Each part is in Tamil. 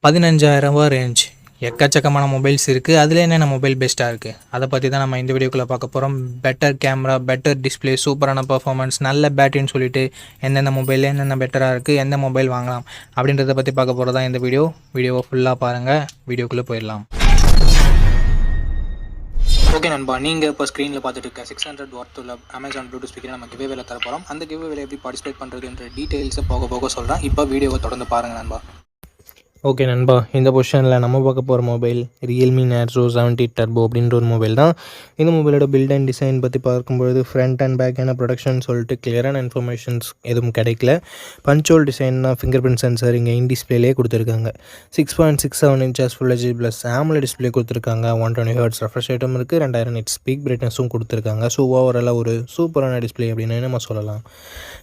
ரூ. 15,000 ரேஞ்ச் எக்கச்சக்கமான மொபைல்ஸ் இருக்குது. அதில் என்னென்ன மொபைல் பெஸ்ட்டாக இருக்குது அதை பற்றி தான் நம்ம இந்த வீடியோக்குள்ளே பார்க்க போகிறோம். பெட்டர் கேமரா, பெட்டர் டிஸ்பிளே, சூப்பரான பர்ஃபார்மன்ஸ், நல்ல பேட்டரின்னு சொல்லிட்டு எந்தெந்த மொபைல் என்னென்ன பெட்டராக இருக்குது, எந்த மொபைல் வாங்கலாம் அப்படின்றத பற்றி பார்க்க போகிறதா இந்த வீடியோவை ஃபுல்லாக பாருங்கள். வீடியோக்குள்ளே போயிடலாம். ஓகே நண்பா, நீங்கள் இப்போ ஸ்க்ரீனில் பார்த்துட்டு இருக்க 600 வாட் உள்ள அமேசான் ப்ளூடூத் ஸ்பீக்கரை நம்ம கிவ்வேல தர போகிறோம். அந்த கிவ்வேல எப்படி பார்ட்டிசிபேட் பண்ணுறதுன்ற டீட்டெயில்ஸை போக சொல்கிறேன். இப்போ வீடியோவை தொடர்ந்து பாருங்கள் நண்பா. ஓகே நண்பா, இந்த பொசிஷனில் நம்ம பார்க்க போகிற மொபைல் ரியல்மி நேர்ஸோ 70 டர்போ அப்படின்ற ஒரு மொபைல் தான். இந்த மொபைலோட பில்ட் அண்ட் டிசைன் பற்றி பார்க்கும்பொழுது ஃப்ரண்ட் அண்ட் பேக் என்ன ப்ரொடக்ஷன் சொல்லிட்டு கிளியரான இன்ஃபர்மேஷன்ஸ் எதுவும் கிடைக்கல. பஞ்சோல் டிசைன்னா ஃபிங்கர் பிரிண்ட் சென்சர் இங்கே இன் டிஸ்பிளேலேயே கொடுத்துருக்காங்க. 6.67 inches full HD plus AMOLED display கொடுத்துருக்காங்க. 120 ஹெர்ட்ஸ் ரெஃப்ரெஷ் ரேட்டும் இருக்குது. 2000 nits பீக் பிரைட்னஸும் கொடுத்துருக்காங்க. ஸோ ஓவராலாக ஒரு சூப்பரான டிஸ்பிளே அப்படின்னு நம்ம சொல்லலாம்.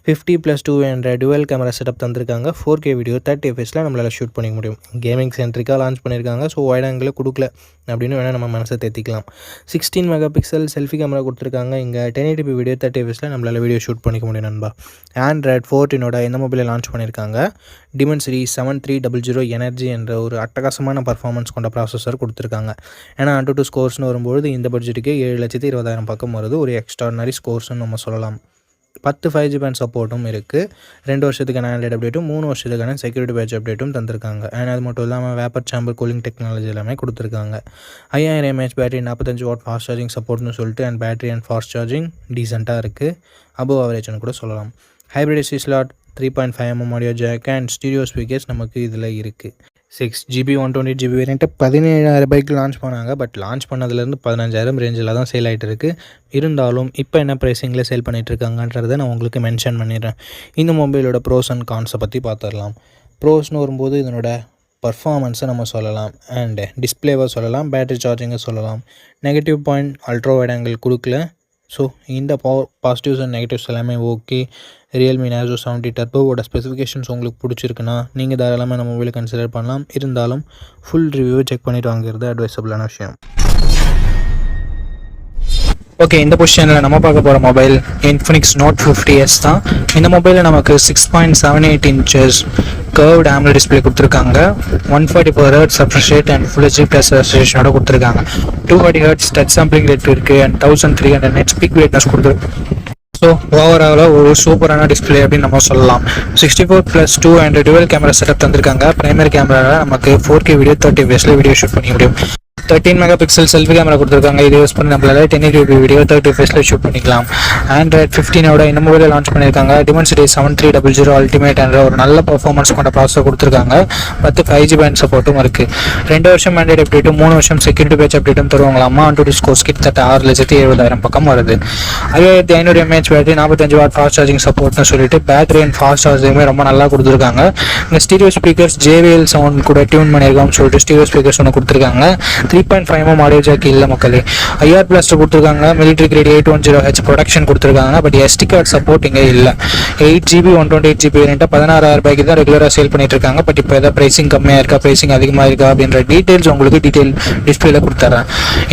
50+200 டுவெல் கேமரா செட்டப் தந்திருக்காங்க. 4K வீடியோ 30 fps நம்மளால் ஷூட் பண்ணிக்க முடியும். கேமிங் சென்ட்ரிக்காக லான்ச் பண்ணியிருக்காங்க. ஸோ வைட் ஆங்கிள் கொடுக்கல அப்படின்னு வேணால் நம்ம மனசை தேத்திக்கலாம். 16 மெகாபிக்சல் செல்ஃபி கேமரா கொடுத்துருக்காங்க. இங்கே 1080p வீடியோ 30 fps நம்மளால் வீடியோ ஷூட் பண்ணிக்க முடியும் நண்பா. Android 14 இந்த மொபைலை லான்ச் பண்ணியிருக்காங்க. Dimensity 7300 எனர்ஜி என்ற ஒரு அட்டகாசமான பர்ஃபார்மன்ஸ் கொண்ட ப்ராசஸர் கொடுத்துருக்காங்க. ஏன்னா AnTuTu ஸ்கோர்ஸ்னு வரும்போது இந்த பட்ஜெட்டுக்கு 7,20,000 பக்கம் வருது. ஒரு எக்ஸ்ட்ரானரி ஸ்கோர்ஸ்னு நம்ம சொல்லலாம். 10 5G பேண்ட் சப்போர்ட்டும் இருக்குது. 2 வருஷத்துக்கான ஆண்ட்ராய்டு அப்டேட்டும் 3 வருஷத்துக்கான செக்யூரிட்டி பேட்ச் அப்டேட்டும் தந்திருக்காங்க. அண்ட் அது மட்டும் இல்லாமல் வேப்பர் சாம்பர் கூலிங் டெக்னாலஜி எல்லாமே கொடுத்துருக்காங்க. 5000 mAh battery, 45 watt fast charging சப்போர்ட்னு சொல்லிட்டு and battery and fast charging டீசெண்டாக இருக்குது. அபவ் ஆவரேஜ்னு கூட சொல்லலாம். Hybrid SD slot, 3.5mm audio jack and stereo speakers நமக்கு இதில் இருக்குது. 6GB 128GB வேரியண்ட்டு 17,000 லான்ச் பண்ணாங்க. பட் லான்ச் பண்ணதுலேருந்து 15,000 ரேஞ்சில் தான் சேல் ஆகிட்டு இருக்குது. இருந்தாலும் இப்போ என்ன ப்ரைஸிங்கில் சேல் பண்ணிகிட்ருக்காங்கன்றதை நான் உங்களுக்கு மென்ஷன் பண்ணிடுறேன். இந்த மொபைலோட ப்ரோஸ் அண்ட் கான்ஸை பற்றி பார்த்துடலாம். ப்ரோஸ்னு வரும்போது இதனோட பர்ஃபார்மன்ஸை நம்ம சொல்லலாம். அண்டு டிஸ்பிளேவை சொல்லலாம். பேட்டரி சார்ஜிங்கை சொல்லலாம். Negative point ultra wide angle கொடுக்கல. ஸோ இந்த பாசிட்டிவ்ஸ் அண்ட் நெகட்டிவ்ஸ் எல்லாமே ஓகே. ரியல்மி நேர்ஸோ 70 டர்போவோட ஸ்பெசிஃபிகேஷன்ஸ் உங்களுக்கு பிடிச்சிருக்குன்னா நீங்கள் தாராளமாக நம்ம மொபைலை கன்சிடர் பண்ணலாம். இருந்தாலும் ஃபுல் ரிவ்யூவை செக் பண்ணிவிட்டு வாங்குறது அட்வைசபிளான விஷயம். ஓகே, இந்த பொசிஷனில் நம்ம பார்க்க போகிற மொபைல் Infinix Note 50s தான். இந்த மொபைலில் நமக்கு 6.78 inches கர்வ்டு AMOLED டிஸ்பிளே கொடுத்துருக்காங்க. 144 hertz refresh rate and full HD plus ரெசல்யூஷனோட கொடுத்துருக்காங்க. 240 ஹெர்ட்ஸ் டச் சாம்பிளிங் ரேட் இருக்குது அண்ட் 1300 nits பீக் பிரைட்னஸ் கொடுத்துருக்கு. ஸோ ஓவராலாக ஒரு சூப்பரான டிஸ்பிளே அப்படின்னு நம்ம சொல்லலாம். 64+2 அண்ட் டுவெல் கேமரா செட்டப் தந்திருக்காங்க. பிரைமரி கேமராவில் நமக்கு 4K video 30 fps video shoot பண்ணிக்க முடியும். 13 மெகாபிக்சல் செல்ஃபி கேமரா கொடுத்துருக்காங்க. இது யூஸ் பண்ணி நம்மளால 1080p வீடியோ 30 fps ஷூட் பண்ணிக்கலாம். Android 15 இந்த மொபைலை லான்ச் பண்ணியிருக்காங்க. Dimensity 7300 அல்டிமேட் என்ற ஒரு நல்ல பர்ஃபார்மன்ஸ் கொண்ட ப்ராசஸர் கொடுத்துருக்காங்க. 10 5G பேண்ட் சப்போர்ட்டும் இருக்குது. 2 வருஷம் ஆண்ட்ராய்டு அப்டேட்டும் 3 வருஷம் செக்யூரிட்டி பேட்ச் அப்டேட்டும் தருவாங்களாமா. AnTuTu ஸ்கோர்ஸ் கிட்டத்தட்ட 6,70,000 பக்கம் வருது. 5500 mAh battery, 45 watt fast charging சப்போர்ட்னு சொல்லிட்டு பேட்டரி அண்ட் ஃபாஸ்ட் சார்ஜிங்குமே ரொம்ப நல்லா கொடுத்துருக்காங்க. இந்த ஸ்டீரியோ ஸ்பீக்கர்ஸ் JBL சவுண்ட் கூட டியூன் பண்ணியிருக்கான்னு சொல்லிட்டு ஸ்டீரியோ ஸ்பீக்கர்ஸ் ஒன்று கொடுத்துருக்காங்க. 3.5mm ஆடியோ ஜாக் இல்லை மக்களே. IR பிளாஸ்டர் கொடுத்துருக்காங்க. மிலிட்ரி கிரேட் 810H ப்ரொடக்ஷன் கொடுத்துருக்காங்க. பட் SD கார்டு சப்போர்ட் இங்கே இல்லை. 8GB 128GB வேரியண்ட்டை 16,000 தான் ரெகுலராக சேல் பண்ணிட்டு இருக்காங்க. பட் இப்போ எதாவது ப்ரைஸிங் கம்மியாக இருக்கா, ப்ரைஸிங் அதிகமாக இருக்கா அப்படின்ற டீட்டெயில்ஸ் உங்களுக்கு டிஸ்பிளேல கொடுத்துட்றேன்.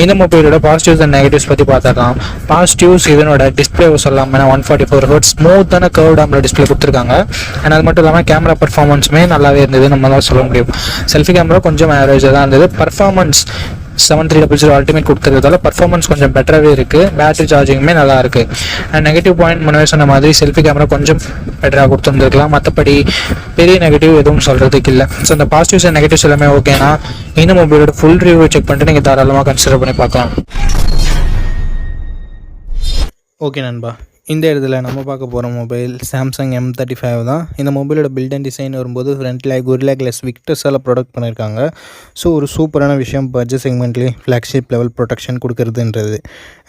இந்த மொபைலோட பாசிட்டிவ்ஸ் அண்ட் நெகட்டிவ்ஸ் பற்றி பார்த்துடலாம். பாசிட்டிவ்ஸ் இதனோட டிஸ்பிளே சொல்லலாம். 144 ஹெர்ட்ஸ் ஸ்மூத்தான கர்வ்டு AMOLED டிஸ்பிளே கொடுத்துருக்காங்க. அண்ட் அது மட்டும் இல்லாமல் கேமரா பர்ஃபார்மன்ஸுமே நல்லாவே இருந்தது நம்ம தான் சொல்ல முடியும். செல்ஃபி கேமரா கொஞ்சம் ஆவரேஜாக தான் இருந்தது. பர்ஃபார்மன்ஸ் 7300 அல்டிமேட் கொடுத்துருக்கிறதால பர்ஃபார்மன்ஸ் கொஞ்சம் பெட்டராகவே இருக்குது. பேட்டரி சார்ஜிங்குமே நல்லா இருக்குது. அண்ட் நெகட்டிவ் பாயிண்ட் முன்னாடி சொன்ன மாதிரி செல்ஃபி கேமரா கொஞ்சம் பெட்டராக கொடுத்துருந்துருக்கலாம். மற்றபடி பெரிய நெகட்டிவ் எதுவும் சொல்கிறதுக்கு இல்லை. ஸோ இந்த பாசிட்டிவ்ஸ் அண்ட் நெகட்டிவ்ஸ் எல்லாமே ஓகேனா இந்த மொபைலோட ஃபுல் ரிவ்யூ செக் பண்ணிட்டு நீங்கள் தாராளமாக கன்சிடர் பண்ணி பார்க்கலாம். ஓகே நண்பா, இந்த இடத்துல நம்ம பார்க்க போகிற மொபைல் Samsung M35 தான். இந்த மொபைலோட பில்ட் அண்ட் டிசைன் வரும்போது ஃப்ரண்ட்டில் Gorilla Glass Victusஸால் ப்ரொடக்ட் பண்ணியிருக்காங்க. ஸோ ஒரு சூப்பரான விஷயம் பட்ஜெட் செக்மெண்ட்லேயே ஃப்ளாக்ஷிப் லெவல் ப்ரொடெக்ஷன் கொடுக்குறதுன்றது.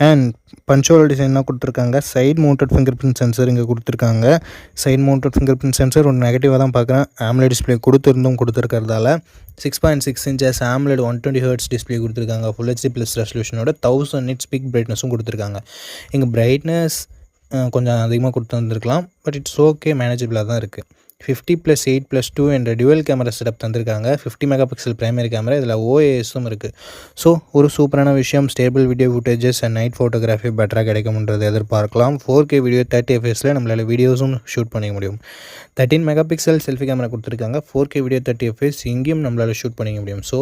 அண்ட் பஞ்சோல் டிசைனாக கொடுத்துருக்காங்க. Side mounted fingerprint sensor இங்கே கொடுத்துருக்காங்க. Side mounted fingerprint sensor ஒரு நெகட்டிவாக தான் பார்க்குறேன். AMOLED டிஸ்பிளே கொடுத்துருக்கிறதால 6.6 inches AMOLED 120 Hz டிஸ்பிளே கொடுத்துருக்காங்க. ஃபுல் ஹெச்டி ப்ளஸ் ரெசல்யூஷனோட 1000 nits பீக் பிரைட்னஸும் கொடுத்துருக்காங்க. இங்கே பிரைட்னஸ் கொஞ்சம் அதிகமாக கொடுத்து வந்துருக்கலாம். பட் இட்ஸ் ஓகே, மேனேஜபிளாக தான் இருக்குது. 50+8+2 என்ற டுவல் கேமரா செட்டப் தந்திருக்காங்க. 50 மெகா பிக்சல் பிரைமரி கேமரா, இதில் ஓஏஎஸும் இருக்குது. ஸோ ஒரு சூப்பரான விஷயம், stable video footages and night photography பெட்டராக கிடைக்கும்ன்றது எதிர்பார்க்கலாம். 4K வீடியோ 30 fps நம்மளால் வீடியோஸும் ஷூட் பண்ணிக்க முடியும். 13 மெகா பிக்சல் செல்ஃபி கேமரா கொடுத்துருக்காங்க. 4K வீடியோ 30 fps இங்கேயும் நம்மளால் ஷூட் பண்ணிக்க முடியும். ஸோ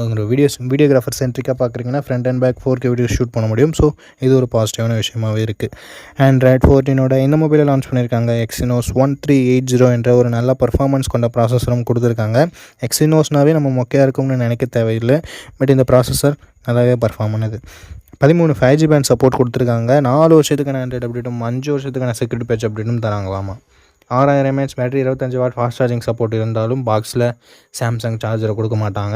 அவங்க வீடியோகிராஃபர் சென்ட்ரிக்காக பார்க்குறீங்கன்னா front and back 4K video shoot பண்ண முடியும். ஸோ இது ஒரு பாசிட்டிவான விஷயமாகவே இருக்குது. ஆண்ட்ராய்ட் 14 இந்த மொபைலை லான்ச் பண்ணியிருக்காங்க. Exynos 1380 என்ற ஒரு நல்ல பர்ஃபார்மன்ஸ் கொண்ட ப்ராசஸரும் கொடுத்துருக்காங்க. Exynosனாவே நம்ம மொக்கையாக இருக்கும்னு நினைக்க தேவையில்லை. பட் இந்த ப்ராசஸர் நல்லாவே பர்ஃபார்ம் பண்ணுது. 13 5G பேண்ட் சப்போர்ட் கொடுத்துருக்காங்க. 4 வருஷத்துக்கான ஆண்ட்ராய்டு அப்டேட்டும் 5 வருஷத்துக்கான செக்யூரிட்டி பேட்ச் அப்டேட்டும் தராங்களாமா. 6000 mAh battery, 25 what fast charging support இருந்தாலும் பாக்ஸில் சாம்சங் சார்ஜரை கொடுக்க மாட்டாங்க.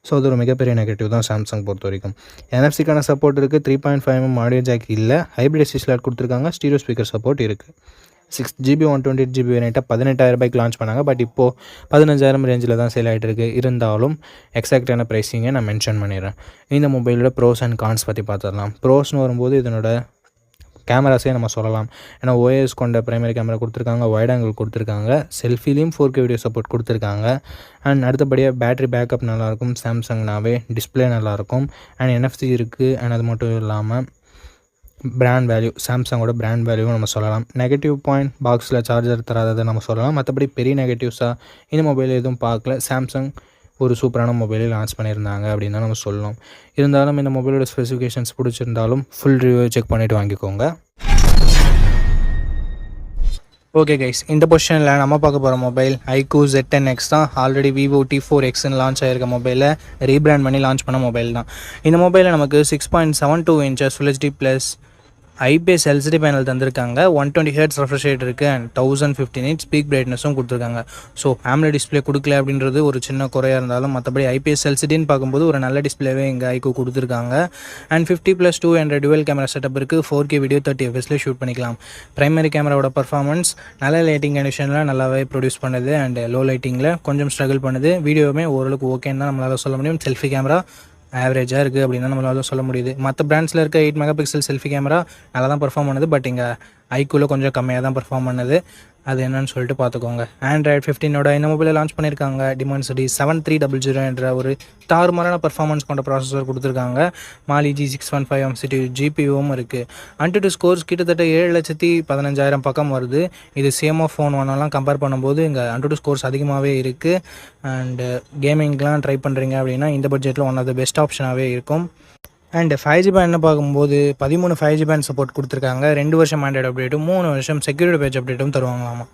ஸோ அது ஒரு மிகப்பெரிய நெகட்டிவ் தான் சாம்சங் பொறுத்த வரைக்கும். NFC-க்கான சப்போர்ட் இருக்குது. 3.5mm ஆடியோ ஜாக் இல்லை. ஹைப்ரிட் SSD ஸ்லாட் கொடுத்துருக்காங்க. ஸ்டீரியோ ஸ்பீக்கர் சப்போர்ட் இருக்குது. 6GB 128GB வேரியண்ட்டாக 18,000 ரூபாய்க்கு லான்ச் பண்ணாங்க. பட் இப்போது 15,000 ரேஞ்சில் தான் சேல் ஆகிட்டு இருக்குது. இருந்தாலும் எக்ஸாக்டான ப்ரைஸிங்கை நான் மென்ஷன் பண்ணிடுறேன். இந்த மொபைலோட ப்ரோஸ் அண்ட் கான்ஸ் பற்றி பார்த்துடலாம். ப்ரோஸ்னு வரும்போது இதனோட கேமராஸே நம்ம சொல்லலாம். ஏன்னா ஓஎஸ் கொண்ட பிரைமரி கேமரா கொடுத்துருக்காங்க, வைட் ஆங்கிள் கொடுத்துருக்காங்க, செல்ஃபிலையும் 4K வீடியோ சப்போர்ட் கொடுத்துருக்காங்க. அண்ட் அடுத்தபடியாக பேட்டரி பேக்கப் நல்லாயிருக்கும். சாம்சங்னாவே டிஸ்பிளே நல்லாயிருக்கும். அண்ட் NFC இருக்குது. அண்ட் அது மட்டும் இல்லாமல் பிராண்ட் வேல்யூ, சாம்சங்கோட பிராண்ட் வேல்யூவும் நம்ம சொல்லலாம். நெகட்டிவ் பாயிண்ட், பாக்ஸில் சார்ஜர் தராததை நம்ம சொல்லலாம். மற்றபடி பெரிய நெகட்டிவ்ஸாக இந்த மொபைல் எதுவும் பார்க்கல. சாம்சங் ஒரு சூப்பரான மொபைலை லான்ச் பண்ணியிருந்தாங்க அப்படின்னு தான் நம்ம சொல்லணும். இருந்தாலும் இந்த மொபைலோட ஸ்பெசிஃபிகேஷன்ஸ் பிடிச்சிருந்தாலும் ஃபுல் ரிவ்யூ செக் பண்ணிவிட்டு வாங்கிக்கோங்க. ஓகே கைஸ், இந்த பொசிஷனில் நம்ம பார்க்க போகிற மொபைல் iQOO Z10X தான். ஆல்ரெடி Vivo T4Xன்னு லான்ச் ஆகிருக்க மொபைலை ரீபிராண்ட் பண்ணி லான்ச் பண்ண மொபைல் தான். இந்த மொபைலில் நமக்கு 6.72 inches Full HD plus IPS LCD panel தந்திருக்காங்க. 120Hz ரெஃப்ரெஷ் ரேட் இருக்குது. அண்ட் 1050 nits பீக் பிரைட்னஸும் கொடுத்துருக்காங்க. ஸோ AMOLED டிஸ்பிளே கொடுக்கல அப்படின்றது ஒரு சின்ன குறையாக இருந்தாலும் மற்றபடி IPS LCDன்னு பார்க்கும்போது ஒரு நல்ல டிஸ்பிளேவே இங்கே iQOO கொடுத்துருக்காங்க. அண்ட் 50+2 என்ற டுவல் கேமரா செட்டப் இருக்குது. 4K வீடியோ 30 fps ஷூட் பண்ணிக்கலாம். பிரைமரி கேமராவோட பர்ஃபார்மன்ஸ் நல்ல லைட்டிங் கண்டிஷனில் நல்லாவே ப்ரொடியூஸ் பண்ணுது. அண்ட் லோ லைட்டிங்கில் கொஞ்சம் ஸ்ட்ரகிள் பண்ணுது. வீடியோவுமே ஓரளவுக்கு ஓகேன்னு தான் நம்மளால் சொல்ல முடியும். செல்ஃபி கேமரா ஆவரேஜாக இருக்குது அப்படின்னு தான் நம்மளால சொல்ல முடியுது. மற்ற பிராண்ட்ஸில் இருக்க 8 மெகா பிக்சல் செல்ஃபி கேமரா நல்லா தான் பர்ஃபார்ம் பண்ணுது. பட் இங்கே iQOOவில் கொஞ்சம் கம்மியாக தான் பர்ஃபார்ம் பண்ணுது. அது என்னன்னு சொல்லிட்டு பார்த்துக்கோங்க. ஆண்ட்ராய்ட் 15 இந்த மொபைலில் லான்ச் பண்ணியிருக்காங்க. Dimensity 7300 என்ற ஒரு தாறுமாறான பர்ஃபார்மன்ஸ் கொண்ட ப்ராசஸர் கொடுத்துருக்காங்க. Mali G615 CPU GPUவும் இருக்குது. AnTuTu ஸ்கோர்ஸ் கிட்டத்தட்ட 7,15,000 பக்கம் வருது. இது CMO ஃபோன் ஒன்னெல்லாம் கம்பேர் பண்ணும்போது இங்கே AnTuTu ஸ்கோர்ஸ் அதிகமாகவே இருக்குது. அண்டு கேமிங்லாம் ட்ரை பண்ணுறீங்க அப்படின்னா இந்த பட்ஜெட்டில் ஒன் ஆஃப் த பெஸ்ட் ஆப்ஷனாகவே இருக்கும். அண்ட் 5G பேண்ட்னு பார்க்கும்போது 13 5G பேண்ட் சப்போர்ட் கொடுத்துருக்காங்க. 2 வருஷம் ஆண்ட்ராய்டு அப்டேட்டும் 3 வருஷம் செக்யூரிட்டி பேட்ச் அப்டேட்டும் தருவாங்களாமா.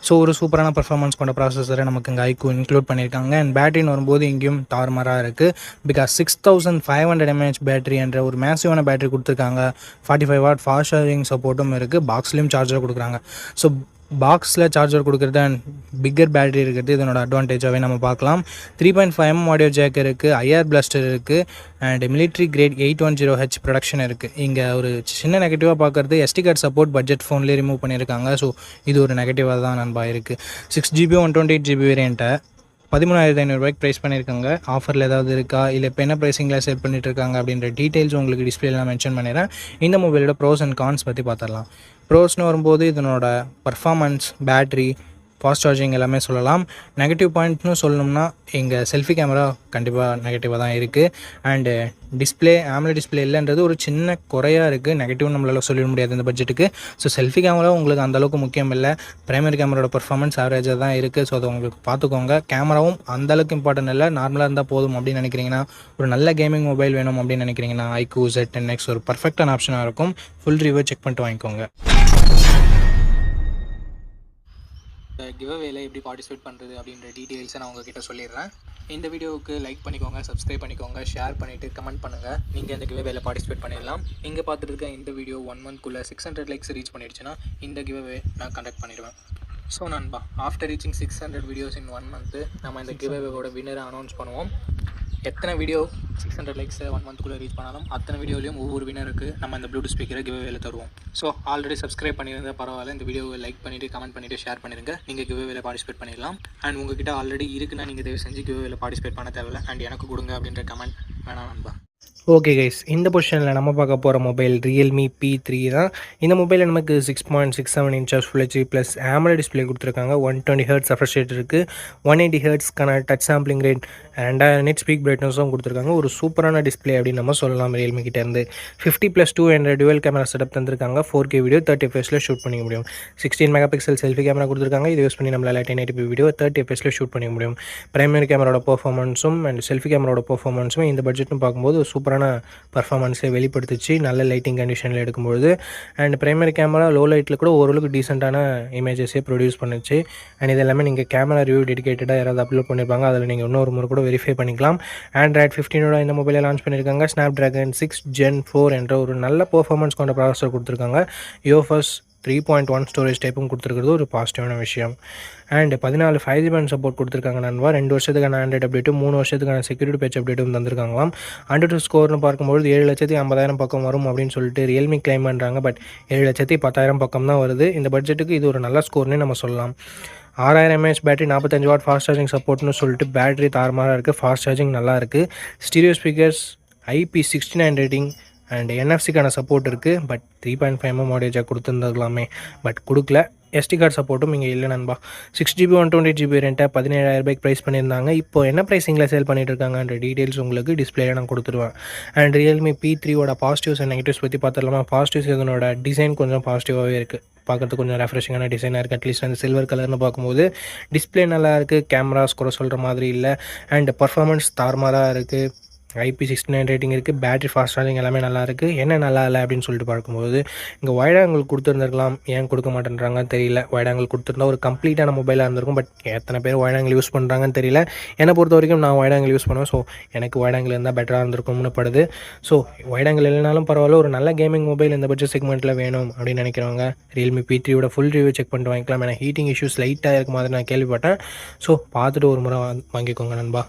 ஸோ ஒரு சூப்பரான பர்ஃபார்மன்ஸ் கொண்ட ப்ராசஸரை நமக்கு இங்கே iQOO இன்க்ளூட் பண்ணியிருக்காங்க. அண்ட் பேட்டரின்னு வரும்போது இங்கேயும் தாறுமாறாக இருக்குது. பிகாஸ் 6500 mAh பேட்டரி என்ற ஒரு மேசிவான பேட்டரி கொடுத்துருக்காங்க. 45 வாட் ஃபாஸ்ட் சார்ஜிங் சப்போர்ட்டும் இருக்குது. பாக்ஸ்லேயும் சார்ஜர் கொடுக்குறாங்க. ஸோ பாக்ஸில் சார்ஜர் கொடுக்குறது அண்ட் பிக்கர் பேட்டரி இருக்கிறது இதனோட அட்வான்டேஜாகவே நம்ம பார்க்கலாம். 3.5mm ஆடியோ ஜாக் இருக்குது. IR பிளாஸ்டர் இருக்குது. And military great 810H production இருக்குது. இங்கே ஒரு சின்ன நெகட்டிவாக பார்க்குறது SD கார்டு சப்போர்ட் பட்ஜெட் ஃபோன்லேயே ரிமூவ் பண்ணியிருக்காங்க. ஸோ இது ஒரு நெகட்டிவாக தான் நண்பா இருக்குது. 6GB 128GB வேரியண்ட்டை 13,500 ரூபாய்க்கு ப்ரைஸ் பண்ணியிருக்காங்க. ஆஃபரில் ஏதாவது இருக்கா, இல்லை இப்போ என்ன ப்ரைஸிங்கில் சேல் பண்ணிட்டு இருக்காங்க அப்படின்ற டீட்டெயில்ஸ் உங்களுக்கு டிஸ்பிளேலாம் மென்ஷன் பண்ணிடுறேன். இந்த மொபைலோட ப்ரோஸ் அண்ட் கான்ஸ் பற்றி பார்த்துடலாம். ப்ரோஸ்னு வரும்போது இதனோட பர்ஃபார்மன்ஸ், பேட்ரி, ஃபாஸ்ட் சார்ஜிங் எல்லாமே சொல்லலாம். நெகட்டிவ் பாயிண்ட்னு சொல்லணும்னா இங்கே செல்ஃபி கேமரா கண்டிப்பாக நெகட்டிவாக தான் இருக்குது. அண்டு டிஸ்பிளே AMOLED டிஸ்பிளே இல்லைன்றது ஒரு சின்ன குறையாக இருக்குது. நெகட்டிவ் நம்மளால் சொல்லிட முடியாது இந்த பட்ஜெட்டுக்கு. ஸோ செல்ஃபி கேமரா உங்களுக்கு அந்தளவுக்கு முக்கியம் இல்லை. பிரைமரி கேமராவோட பர்ஃபார்மன்ஸ் ஆவரேஜாக தான் இருக்குது. ஸோ அதை உங்களுக்கு பார்த்துக்கோங்க. கேமராவும் அந்தளவுக்கு இம்பார்ட்டன்ட் இல்லை, நார்மலாக இருந்தால் போதும் அப்படின்னு நினைக்கிறீங்கன்னா, ஒரு நல்ல கேமிங் மொபைல் வேணும் அப்படின்னு நினைக்கிறீங்கன்னா iQOO Z10X ஒரு பர்ஃபெக்டான ஆப்ஷனாக இருக்கும். ஃபுல் ரிவ்யூ செக் பண்ணிட்டு வாங்கிக்கோங்க. கிவ்அவேல எப்படி பார்ட்டிசிபேட் பண்ணுறது அப்படின்ற டீட்டெயில்ஸை நான் உங்ககிட்ட சொல்லிடுறேன். இந்த வீடியோவுக்கு லைக் பண்ணிக்கோங்க, சப்ஸ்கிரைப் பண்ணிக்கோங்க, ஷேர் பண்ணிவிட்டு கமெண்ட் பண்ணுங்கள். நீங்கள் இந்த கிவ்அவேல பார்ட்டிசிபேட் பண்ணிடலாம். இங்கே பார்த்துட்டு இருக்க இந்த வீடியோ 1 monthக்குள்ளே 600 likes ரீச் பண்ணிடுச்சுன்னா இந்த கிவ்அவே நான் கண்டக்ட் பண்ணிடுவேன். ஸோ நண்பா, ஆஃப்டர் ரீச்சிங் 600 வீடியோஸ் இன் 1 month நம்ம இந்த கிவ்அவேவோட வின்னரை அனௌன்ஸ் பண்ணுவோம். எத்தனை வீடியோ 600 likes 1 monthக்குள்ளே ரீச் பண்ணாலும் அத்தனை வீடியோலையும் ஒவ்வொரு வினருக்கு நம்ம இந்த ப்ளூடூத் ஸ்பீக்கரை கிவ்அவேல தருவோம். ஸோ ஆல்ரெடி சப்ஸ்கிரைப் பண்ணியிருந்தால் பரவாயில்ல, இந்த வீடியோவை லைக் பண்ணிவிட்டு கமெண்ட் பண்ணிவிட்டு ஷேர் பண்ணிடுங்க. நீங்கள் கிவ்அவேல பார்ட்டிசிபேட் பண்ணிடலாம். அண்ட் உங்ககிட்ட ஆல்ரெடி இருக்குன்னா நீங்கள் தயவு செஞ்சு கிவ்அவேல பார்ட்டிசிபேட் பண்ண தேவையில்லை. அண்ட் எனக்கு கொடுங்க அப்படின்ற கமெண்ட் வேணாம் நண்பா. ஓகே கைஸ், இந்த பொசிஷனில் நம்ம பார்க்க போகிற மொபைல் ரியல்மி P3 தான். இந்த மொபைலில் நமக்கு 6.67 inches full HD plus AMOLED display கொடுத்துருக்காங்க. 120 ஹெர்ட்ஸ் ரெஃப்ரெஷ் ரேட் இருக்குது. 180 ஹெர்ட்ஸ்க்கான touch sampling rate, 2000 nit peak பிரைட்னஸும் கொடுத்துருக்காங்க. ஒரு சூப்பரான டிஸ்பிளே அப்படின்னு நம்ம சொல்லலாம் ரியல்மி கிட்டேருந்து. 50+2 என்ற டுவல் கேமரா செட்டப் தந்திருக்காங்க. 4K வீடியோ 30 fps ஷூட் பண்ணிக்க முடியும். 16 மெகா பிக்சல் செல்ஃபி கேமரா கொடுத்துருக்காங்க. இது யூஸ் பண்ணி நம்மளால் 1080p வீடியோ 30 fps ஷூட் பண்ணிக்க முடியும். பிரைமரி கேமராவோட பர்ஃபார்மன்ஸும் அண்ட் செல்ஃபி கேமராவோட பர்ஃபார்மன்ஸும் இந்த பட்ஜெட்னு பார்க்கும்போது சூப்பரான பர்ஃபார்மன்ஸை வெளிப்படுத்துச்சு நல்ல லைட்டிங் கண்டிஷனில் எடுக்கும்போது. அண்ட் பிரைமரி கேமரா லோ லைட்டில் கூட ஓரளவுக்கு டீசெண்டான இமேஜஸே ப்ரொடியூஸ் பண்ணுச்சு. அண்ட் இது எல்லாமே நீங்கள் கேமரா ரிவ்யூ டெடிகேட்டடாக யாராவது அப்லோட் பண்ணியிருப்பாங்க, அதில் நீங்கள் இன்னொரு முறை கூட வெரிஃபை பண்ணிக்கலாம். ஆண்ட்ராய்ட் 15 இந்த மொபைலை லான்ச் பண்ணியிருக்காங்க. Snapdragon 6 Gen 4 என்ற ஒரு நல்ல பர்ஃபார்மன்ஸ் கொண்ட ப்ராசஸர் கொடுத்துருக்காங்க. UFS 3.1 ஸ்டோரேஜ் டைப்பும் கொடுத்துருக்கிறது ஒரு பாசிட்டிவான விஷயம். அண்ட் 14 5G பேண்ட் சப்போர்ட் கொடுத்துருக்காங்க நண்பா. 2 வருஷத்துக்கான ஆண்ட்ராய்ட் அப்டேட்டும் 3 வருஷத்துக்கான செக்யூரிட்டி பேட்ச் அப்டேட்டும் தந்திருக்காங்களாம். AnTuTu ஸ்கோர்னு பார்க்கும்போது 7,50,000 பக்கம் வரும் அப்படின்னு சொல்லிட்டு ரியல்மி கிளைம் பண்ணுறாங்க. பட் 7,10,000 பக்கம் தான் வருது. இந்த பட்ஜெட்டுக்கு இது ஒரு நல்ல ஸ்கோர்னே நம்ம சொல்லலாம். 6000 mAh battery, 45 watt fast charging சப்போர்ட்னு சொல்லிட்டு பேட்டரி தாறுமாறாக இருக்குது. ஃபாஸ்ட் சார்ஜிங் நல்லா இருக்குது. Stereo speakers, IP69 rating and NFC-க்கான சப்போர்ட் இருக்குது. பட் 3.5mm ஆடியோ ஜாக் கொடுத்துருந்துருக்கலாமே, பட் கொடுக்கல. SD கார்டு சப்போர்ட்டும் இங்கே இல்லை நண்பா. 6GB 128GB வேரியண்ட்டை 17,000 ரூபாய்க்கு ப்ரைஸ் பண்ணியிருந்தாங்க. இப்போ என்ன ப்ரைஸிங்கில் சேல் பண்ணிட்டு இருக்காங்கன்ற டீட்டெயில்ஸ் உங்களுக்கு டிஸ்பிளேல நான் கொடுத்துருவேன். அண்ட் ரியல்மி P3வோட பாசிட்டிவ்ஸ் அண்ட் நெகட்டிவ்ஸ் பற்றி பார்த்துடலாமா? பாசிட்டிவ்ஸ் இதனோட டிசைன் கொஞ்சம் பாசிட்டிவாகவே இருக்குது. பார்க்குறதுக்கு கொஞ்சம் ரெஃப்ரெஷிங்கான டிசைனாக இருக்குது. அட்லீஸ்ட் அந்த சில்வர் கலர்னு பார்க்கும்போது டிஸ்பிளே நல்லா இருக்குது. கேமராஸ் கூட சொல்கிற மாதிரி இல்லை. அண்ட் பர்ஃபார்மன்ஸ் தாறுமாறாக இருக்குது. IP69 ரேட்டிங் இருக்குது. பேட்டரி ஃபாஸ்ட் சார்ஜிங் எல்லாமே நல்லா இருக்குது. என்ன நல்லா இல்லை அப்படின்னு சொல்லிட்டு பார்க்கும்போது இங்கே வைட் ஆங்கிள் கொடுத்துருந்துருக்கலாம். ஏன் கொடுக்க மாட்டேன்றாங்கன்னு தெரியல. வைட் ஆங்கிள் கொடுத்துருந்தா ஒரு கம்ப்ளீட்டான மொபைலாக இருந்திருக்கும். பட் எத்தனை பேர் வைட் ஆங்கிள் யூஸ் பண்ணுறாங்கன்னு தெரியல. என்னை பொறுத்த வரைக்கும் நான் வைட் ஆங்கிள் யூஸ் பண்ணுவேன். ஸோ எனக்கு வைட் ஆங்கிள் இருந்தால் பெட்டராக இருந்திருக்கும்னு படுது. ஸோ வைட் ஆங்கிள் இல்லைனாலும் பரவாயில்ல, ஒரு நல்ல கேமிங் மொபைல் இந்த பட்ஜெட் செக்மெண்ட்டில் வேணும் அப்படின்னு நினைக்கிறவங்க ரியல்மி P3யோட ஃபுல் ரிவ்யூ செக் பண்ணிட்டு வாங்கிக்கலாம். ஏன்னா ஹீட்டிங் இஷ்யூஸ் லைட்டாக இருக்க மாதிரி நான் கேள்விப்பட்டேன். ஸோ பார்த்துட்டு ஒரு முறை வாங்கிக்கோங்க நண்பா.